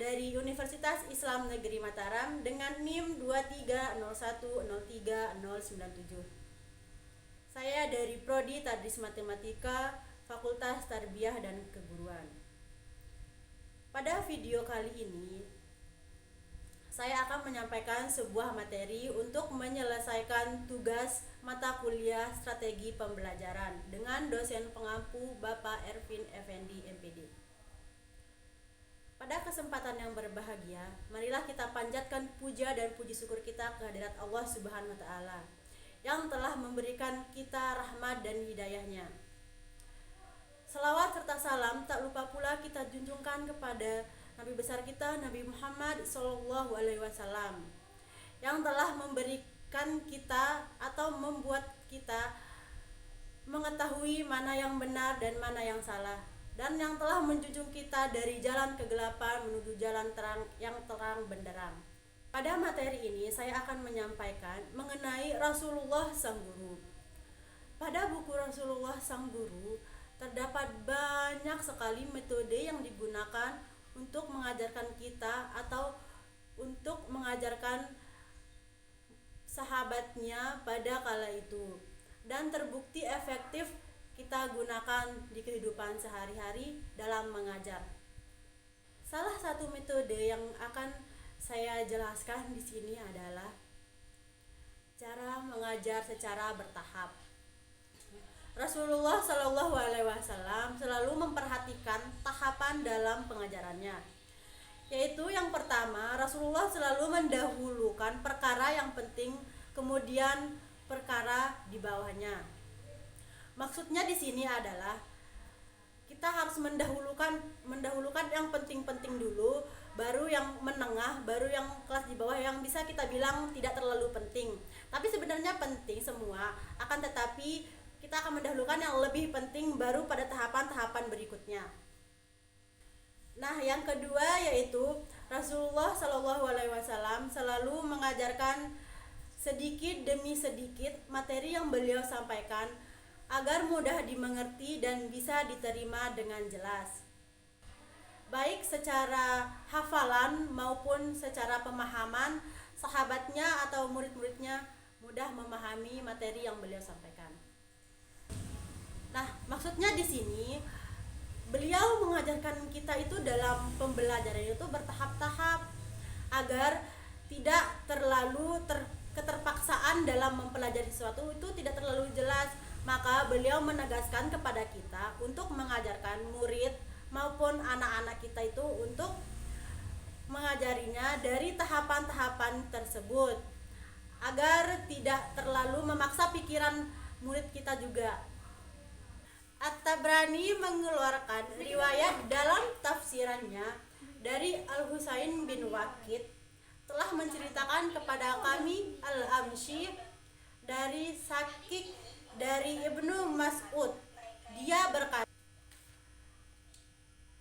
dari Universitas Islam Negeri Mataram dengan NIM 2301030097. Saya dari Prodi Tadris Matematika, Fakultas Tarbiyah dan Keguruan. Pada video kali ini, saya akan menyampaikan sebuah materi untuk menyelesaikan tugas mata kuliah Strategi Pembelajaran dengan dosen pengampu Bapak Ervin Effendi, MPD. Pada kesempatan yang berbahagia, marilah kita panjatkan puja dan puji syukur kita kehadirat Allah Subhanahu wa Ta'ala yang telah memberikan kita rahmat dan hidayahnya. Salawat serta salam tak lupa pula kita junjungkan kepada Nabi besar kita, Nabi Muhammad SAW, yang telah memberikan kita atau membuat kita mengetahui mana yang benar dan mana yang salah, dan yang telah menjunjung kita dari jalan kegelapan menuju jalan terang yang terang benderang. Pada materi ini saya akan menyampaikan mengenai Rasulullah Sang Guru. Pada buku Rasulullah Sang Guru terdapat banyak sekali metode yang digunakan untuk mengajarkan kita atau untuk mengajarkan sahabatnya pada kala itu, dan terbukti efektif kita gunakan di kehidupan sehari-hari dalam mengajar. Salah satu metode yang akan saya jelaskan di sini adalah cara mengajar secara bertahap. Rasulullah Shallallahu Alaihi Wasallam selalu memperhatikan tahapan dalam pengajarannya, yaitu yang pertama, Rasulullah selalu mendahulukan perkara yang penting, kemudian perkara di bawahnya. Maksudnya di sini adalah kita harus mendahulukan yang penting-penting dulu, baru yang menengah, baru yang kelas di bawah yang bisa kita bilang tidak terlalu penting. Tapi sebenarnya penting semua, akan tetapi kita akan mendahulukan yang lebih penting baru pada tahapan-tahapan berikutnya. Nah, yang kedua yaitu Rasulullah Shallallahu Alaihi Wasallam selalu mengajarkan sedikit demi sedikit materi yang beliau sampaikan agar mudah dimengerti dan bisa diterima dengan jelas, baik secara hafalan maupun secara pemahaman. Sahabatnya atau murid-muridnya mudah memahami materi yang beliau sampaikan. Nah, maksudnya di sini beliau mengajarkan kita itu dalam pembelajaran itu bertahap-tahap agar tidak terlalu keterpaksaan dalam mempelajari sesuatu itu tidak terlalu jelas. Maka beliau menegaskan kepada kita untuk mengajarkan murid maupun anak-anak kita itu untuk mengajarinya dari tahapan-tahapan tersebut agar tidak terlalu memaksa pikiran murid kita juga. At-Tabrani mengeluarkan riwayat dalam tafsirannya dari Al-Husain bin Waqid telah menceritakan kepada kami Al-Amshi dari Sakik dari Ibnu Mas'ud. Dia berkata,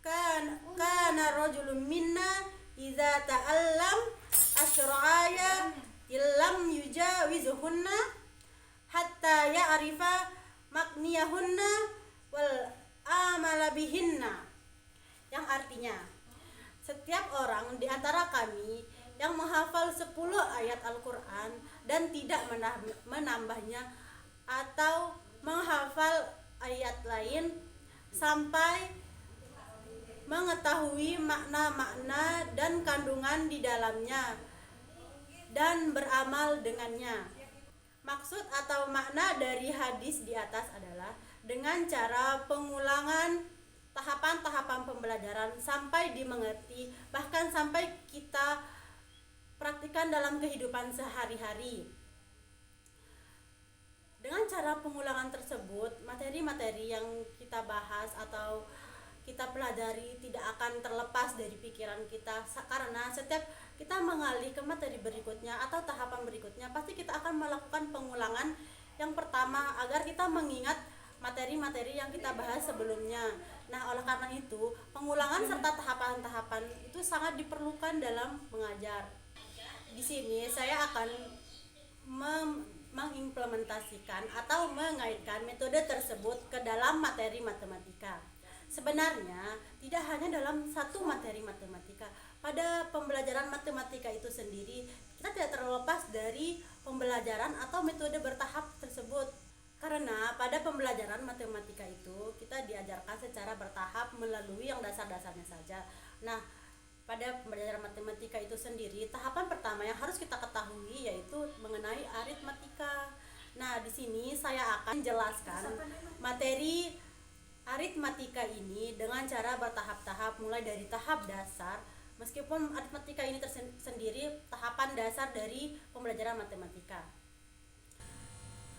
Kana rajulun minna idza ta'allam asra'aya illam yujawizuhunna hatta ya'rifa makniyahunna wal amala bihinna, yang artinya setiap orang di antara kami yang menghafal 10 ayat Al-Quran dan tidak menambahnya atau menghafal ayat lain sampai mengetahui makna-makna dan kandungan di dalamnya dan beramal dengannya. Maksud atau makna dari hadis di atas adalah dengan cara pengulangan tahapan-tahapan pembelajaran sampai dimengerti, bahkan sampai kita praktikkan dalam kehidupan sehari-hari. Dengan cara pengulangan tersebut, materi-materi yang kita bahas atau kita pelajari tidak akan terlepas dari pikiran kita, karena setiap kita mengalih ke materi berikutnya atau tahapan berikutnya, pasti kita akan melakukan pengulangan yang pertama agar kita mengingat materi-materi yang kita bahas sebelumnya. Nah, oleh karena itu, pengulangan serta tahapan-tahapan itu sangat diperlukan dalam mengajar. Di sini saya akan mengimplementasikan atau mengaitkan metode tersebut ke dalam materi matematika. Sebenarnya tidak hanya dalam satu materi matematika. pada pembelajaran matematika itu sendiri, kita tidak terlepas dari pembelajaran atau metode bertahap tersebut. Karena pada pembelajaran matematika itu kita diajarkan secara bertahap melalui yang dasar-dasarnya saja. Nah, pada pembelajaran matematika itu sendiri, tahapan pertama yang harus kita ketahui yaitu mengenai aritmatika. Nah, di sini saya akan menjelaskan materi aritmatika ini dengan cara bertahap-tahap, mulai dari tahap dasar. Meskipun aritmatika ini sendiri tahapan dasar dari pembelajaran matematika.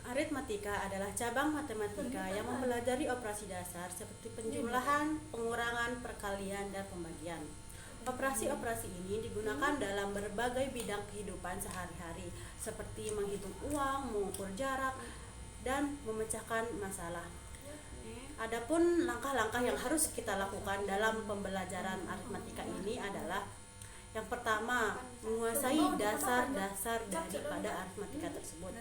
Aritmatika adalah cabang matematika yang mempelajari operasi dasar seperti penjumlahan, pengurangan, perkalian, dan pembagian. Operasi-operasi ini digunakan dalam berbagai bidang kehidupan sehari-hari seperti menghitung uang, mengukur jarak, dan memecahkan masalah. Adapun langkah-langkah yang harus kita lakukan dalam pembelajaran aritmatika ini adalah yang pertama, menguasai dasar-dasar daripada aritmatika tersebut.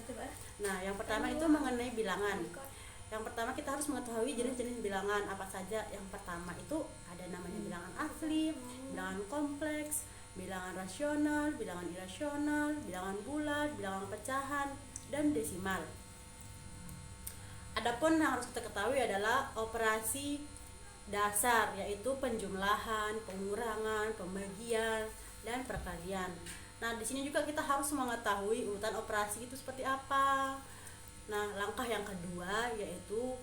Nah, yang pertama itu mengenai bilangan. Yang pertama kita harus mengetahui jenis-jenis bilangan apa saja. Yang pertama itu ada namanya bilangan asli, bilangan kompleks, bilangan rasional, bilangan irasional, bilangan bulat, bilangan pecahan, dan desimal. Adapun yang harus kita ketahui adalah operasi dasar, yaitu penjumlahan, pengurangan, pembagian, dan perkalian. Nah, di sini juga kita harus mengetahui urutan operasi itu seperti apa. Nah, langkah yang kedua yaitu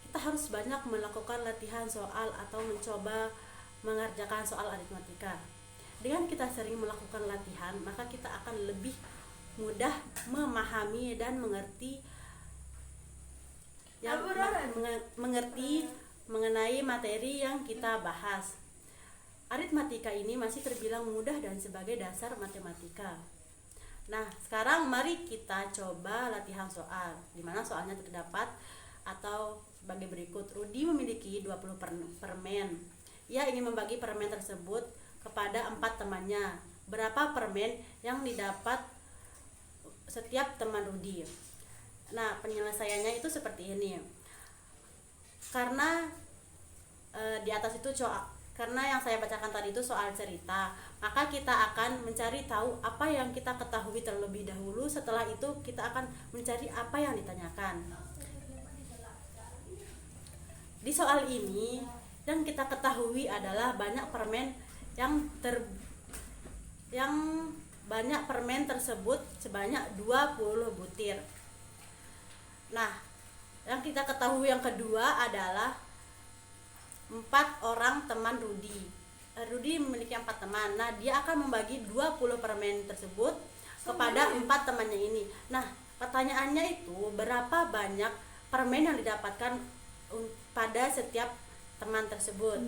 kita harus banyak melakukan latihan soal atau mencoba mengerjakan soal aritmatika. Dengan kita sering melakukan latihan, maka kita akan lebih mudah memahami dan mengerti mengenai materi yang kita bahas. Aritmatika ini masih terbilang mudah dan sebagai dasar matematika. Nah, sekarang mari kita coba latihan soal, di mana soalnya terdapat atau sebagai berikut. Rudi memiliki 20 permen. Ia ingin membagi permen tersebut kepada 4 temannya. Berapa permen yang didapat setiap teman Rudi? Nah, penyelesaiannya itu seperti ini. Karena di atas itu karena yang saya bacakan tadi itu soal cerita, maka kita akan mencari tahu apa yang kita ketahui terlebih dahulu. Setelah itu kita akan mencari apa yang ditanyakan. Di soal ini yang kita ketahui adalah banyak permen banyak permen tersebut sebanyak 20 butir. Nah, yang kita ketahui yang kedua adalah 4 orang teman Rudi. Rudi memiliki 4 teman. Nah, dia akan membagi 20 permen tersebut kepada 4 temannya ini. Nah, pertanyaannya itu berapa banyak permen yang didapatkan pada setiap teman tersebut?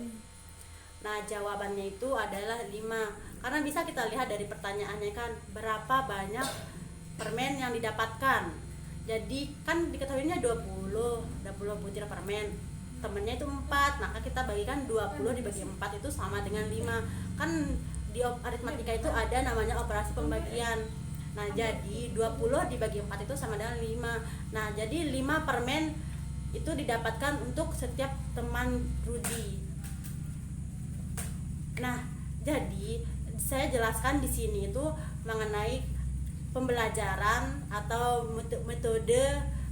Nah, jawabannya itu adalah 5. Karena bisa kita lihat dari pertanyaannya kan, berapa banyak permen yang didapatkan. Jadi kan diketahuinya 20 butir permen, temennya itu 4, maka kita bagikan 20 dibagi 4 itu sama dengan 5. Kan di aritmatika itu ada namanya operasi pembagian. Nah, jadi 20 dibagi 4 itu sama dengan 5. Nah, jadi 5 permen itu didapatkan untuk setiap teman Rudi. Nah, jadi saya jelaskan di sini itu mengenai pembelajaran atau metode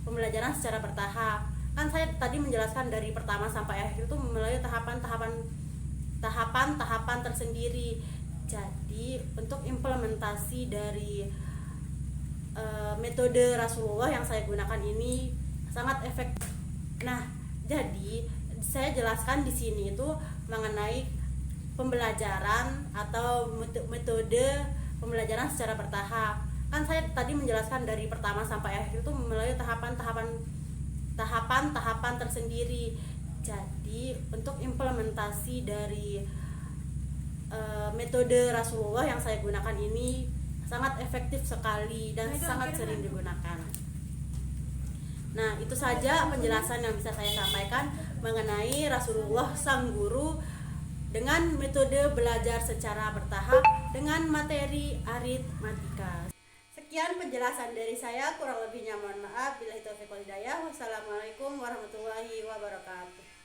pembelajaran secara bertahap. Kan saya tadi menjelaskan dari pertama sampai akhir itu melalui tahapan tersendiri. Jadi untuk implementasi dari metode Rasulullah yang saya gunakan ini sangat efektif. Nah, jadi saya jelaskan di sini itu mengenai pembelajaran atau metode pembelajaran secara bertahap. Kan saya tadi menjelaskan dari pertama sampai akhir itu melalui tahapan tersendiri. Jadi untuk implementasi dari metode Rasulullah yang saya gunakan ini sangat efektif sekali dan sangat sering digunakan. Nah, itu saja penjelasan yang bisa saya sampaikan mengenai Rasulullah sang guru dengan metode belajar secara bertahap dengan materi aritmatika. Sekian penjelasan dari saya, kurang lebihnya mohon maaf. Billahi taufiq wal hidayah. Wassalamualaikum warahmatullahi wabarakatuh.